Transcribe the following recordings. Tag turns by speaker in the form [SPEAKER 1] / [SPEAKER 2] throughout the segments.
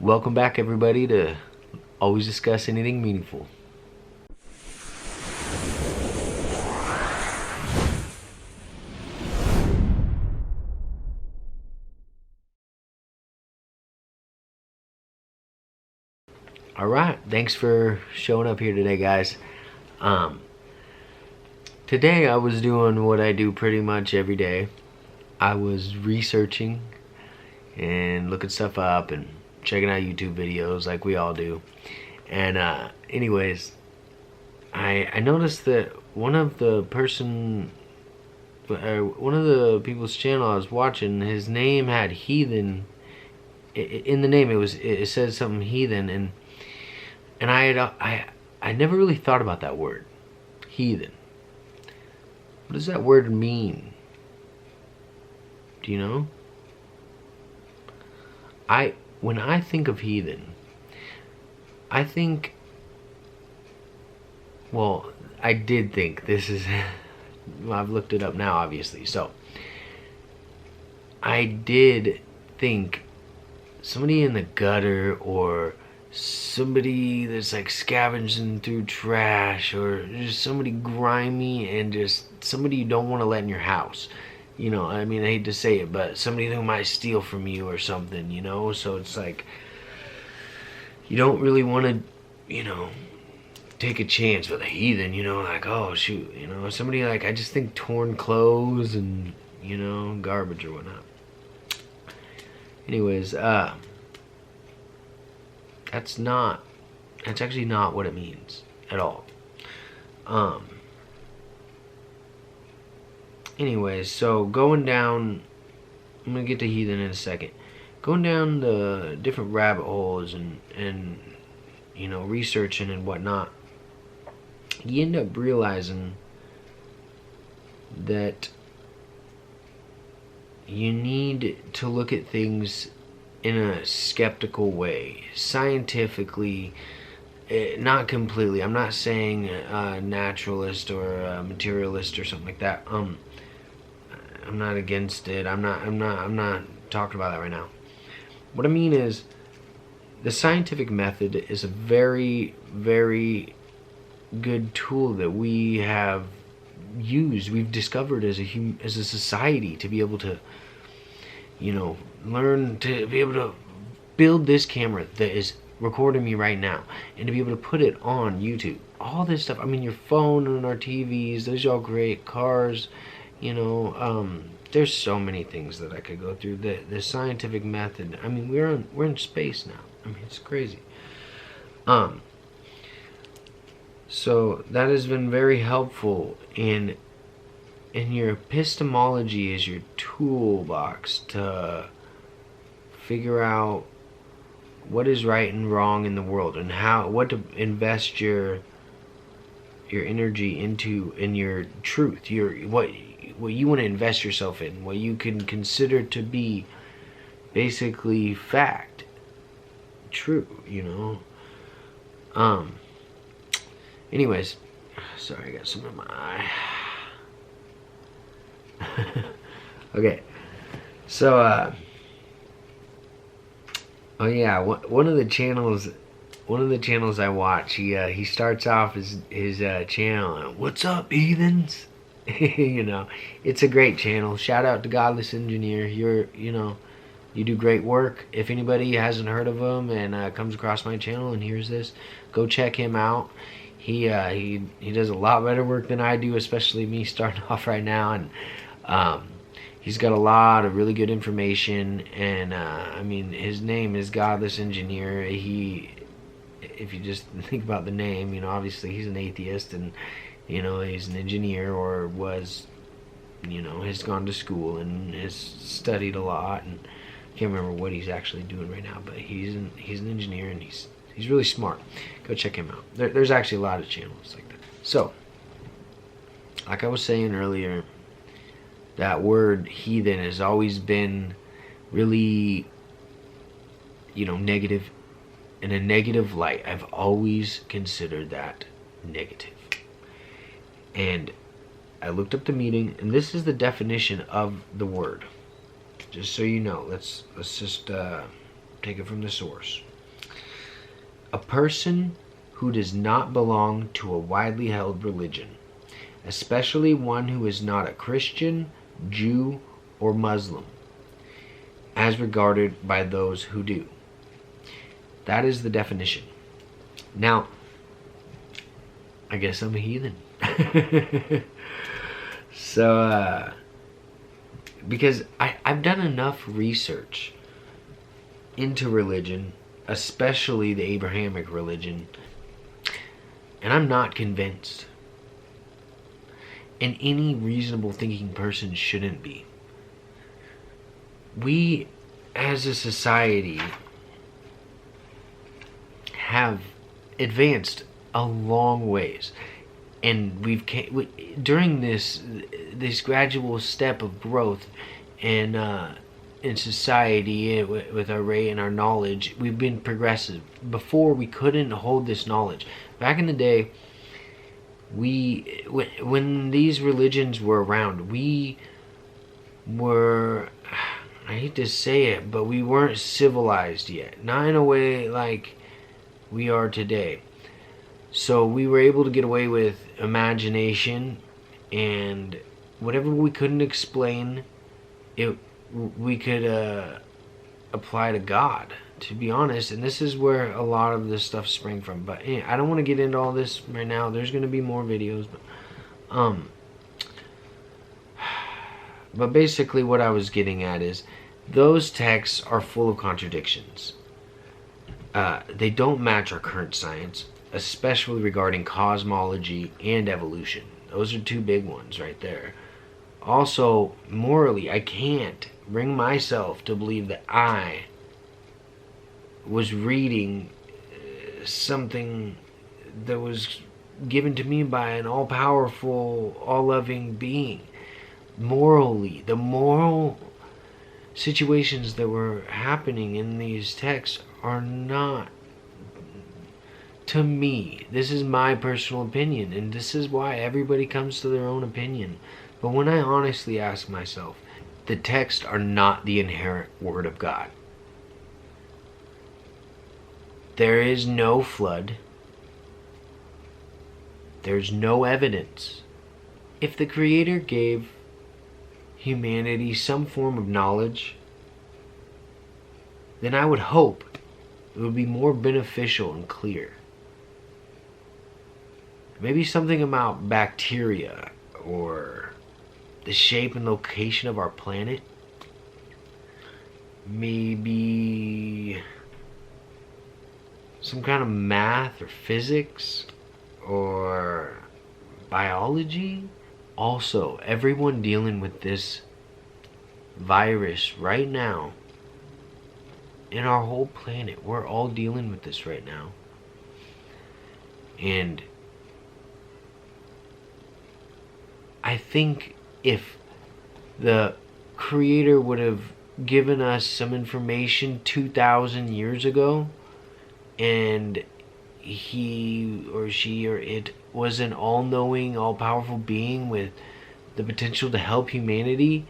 [SPEAKER 1] Welcome back, everybody, to Always Discuss Anything Meaningful. Alright, thanks for showing up here today, guys. Today I was doing what I do pretty much every day. I was researching and looking stuff up and checking out YouTube videos like we all do. And anyways, I noticed that one of the people's channel I was watching, his name had Heathen in the name. It said something Heathen, and I never really thought about that word, heathen. What does that word mean? Do you know? When I think of heathen, I think, well, I did think this is, well, I've looked it up now, obviously. So I did think somebody in the gutter, or somebody that's like scavenging through trash, or just somebody grimy and just somebody you don't want to let in your house. You know, I mean, I hate to say it, but somebody who might steal from you or something, you know? So it's like, you don't really want to, you know, take a chance with a heathen, you know, like, oh, shoot, you know, somebody like, I just think torn clothes and, you know, garbage or whatnot. Anyways, that's actually not what it means at all. Anyways, so going down, I'm gonna get to heathen in a second. Going down the different rabbit holes and you know, researching and whatnot, you end up realizing that you need to look at things in a skeptical way, scientifically. Not completely. I'm not saying a naturalist or a materialist or something like that. I'm not against it. I'm not talking about that right now. What I mean is, the scientific method is a very, very good tool that we have used. We've discovered as a society to be able to, you know, learn to be able to build this camera that is recording me right now, and to be able to put it on YouTube. All this stuff. I mean, your phone and our TVs, those are all great. Cars, you know, there's so many things that I could go through. The scientific method. I mean, we're in space now. I mean, it's crazy. So that has been very helpful in your epistemology is your toolbox to figure out what is right and wrong in the world, and what to invest your energy into, in your truth, what you want to invest yourself in, what you can consider to be basically fact, true, you know. Anyways, sorry, I got some in my eye. Okay, so oh yeah, one of the channels I watch, he starts off his channel, "What's up, heathens?" You know, it's a great channel. Shout out to Godless Engineer. You know, you do great work. If anybody hasn't heard of him and comes across my channel and hears this, go check him out. He does a lot better work than I do, especially me starting off right now, and he's got a lot of really good information. And I mean, his name is Godless Engineer. If you just think about the name, you know, obviously he's an atheist, and you know, he's an engineer, or was, you know, has gone to school and has studied a lot, and I can't remember what he's actually doing right now, but he's an engineer, and he's really smart. Go check him out. There's actually a lot of channels like that. So, like I was saying earlier, that word heathen has always been really, you know, negative, in a negative light. I've always considered that negative. And I looked up the meaning, and this is the definition of the word. Just so you know, let's just take it from the source. A person who does not belong to a widely held religion, especially one who is not a Christian, Jew, or Muslim, as regarded by those who do. That is the definition. Now, I guess I'm a heathen. So, because I've done enough research into religion, especially the Abrahamic religion, and I'm not convinced. And any reasonable thinking person shouldn't be. We, as a society, have advanced a long ways, and during this gradual step of growth and in society, with our rate and our knowledge, we've been progressive. Before, we couldn't hold this knowledge. Back in the day, when these religions were around, we were, I hate to say it, but we weren't civilized yet. Not in a way like we are today. So we were able to get away with imagination, and whatever we couldn't explain, we could apply to God, to be honest. And this is where a lot of this stuff sprang from. But anyway, I don't want to get into all this right now. There's going to be more videos. But basically what I was getting at is those texts are full of contradictions. They don't match our current science, especially regarding cosmology and evolution. Those are two big ones right there. Also, morally, I can't bring myself to believe that I was reading something that was given to me by an all-powerful, all-loving being. Morally, the moral situations that were happening in these texts are not, to me, this is my personal opinion, and this is why everybody comes to their own opinion. But when I honestly ask myself, the texts are not the inherent word of God. There is no flood. There's no evidence. If the Creator gave humanity some form of knowledge, then I would hope it would be more beneficial and clear. Maybe something about bacteria, or the shape and location of our planet. Maybe some kind of math or physics or biology. Also, everyone dealing with this virus right now in our whole planet, we're all dealing with this right now. And I think if the Creator would have given us some information 2,000 years ago, and he or she or it was an all-knowing, all-powerful being with the potential to help humanity,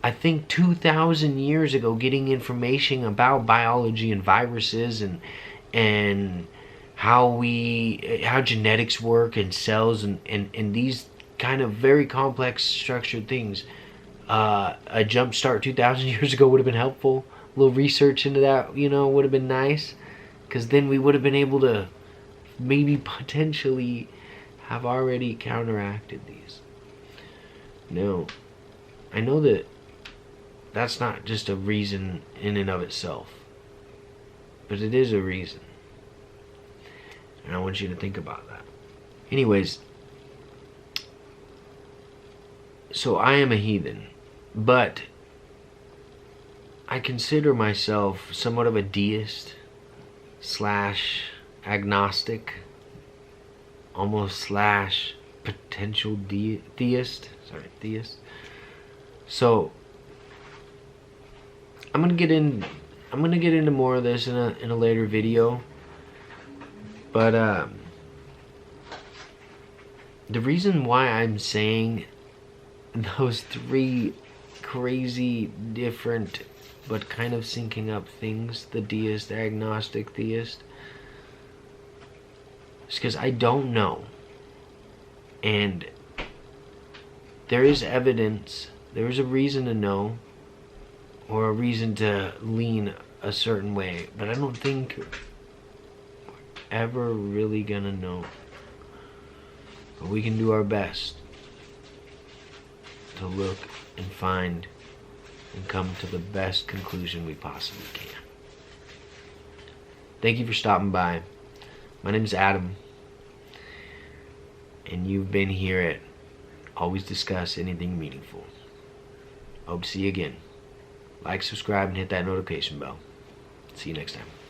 [SPEAKER 1] I think 2,000 years ago, getting information about biology and viruses and how genetics work and cells and these kind of very complex structured things, a jump start 2,000 years ago would have been helpful. A little research into that, would have been nice, because then we would have been able to maybe potentially have already counteracted these. Now, I know that that's not just a reason in and of itself, but it is a reason, and I want you to think about that. Anyways, so I am a heathen, but I consider myself somewhat of a deist / agnostic, almost / potential theist. So I'm gonna get into more of this in a later video, but the reason why I'm saying those three crazy different but kind of syncing up things, the deist, agnostic, theist, It's because I don't know. And there is evidence, there is a reason to know, or a reason to lean a certain way, but I don't think we're ever really gonna know. But we can do our best to look and find and come to the best conclusion we possibly can. Thank you for stopping by. My name is Adam, and you've been here at Always Discuss Anything Meaningful. Hope to see you again. Like, subscribe, and hit that notification bell. See you next time.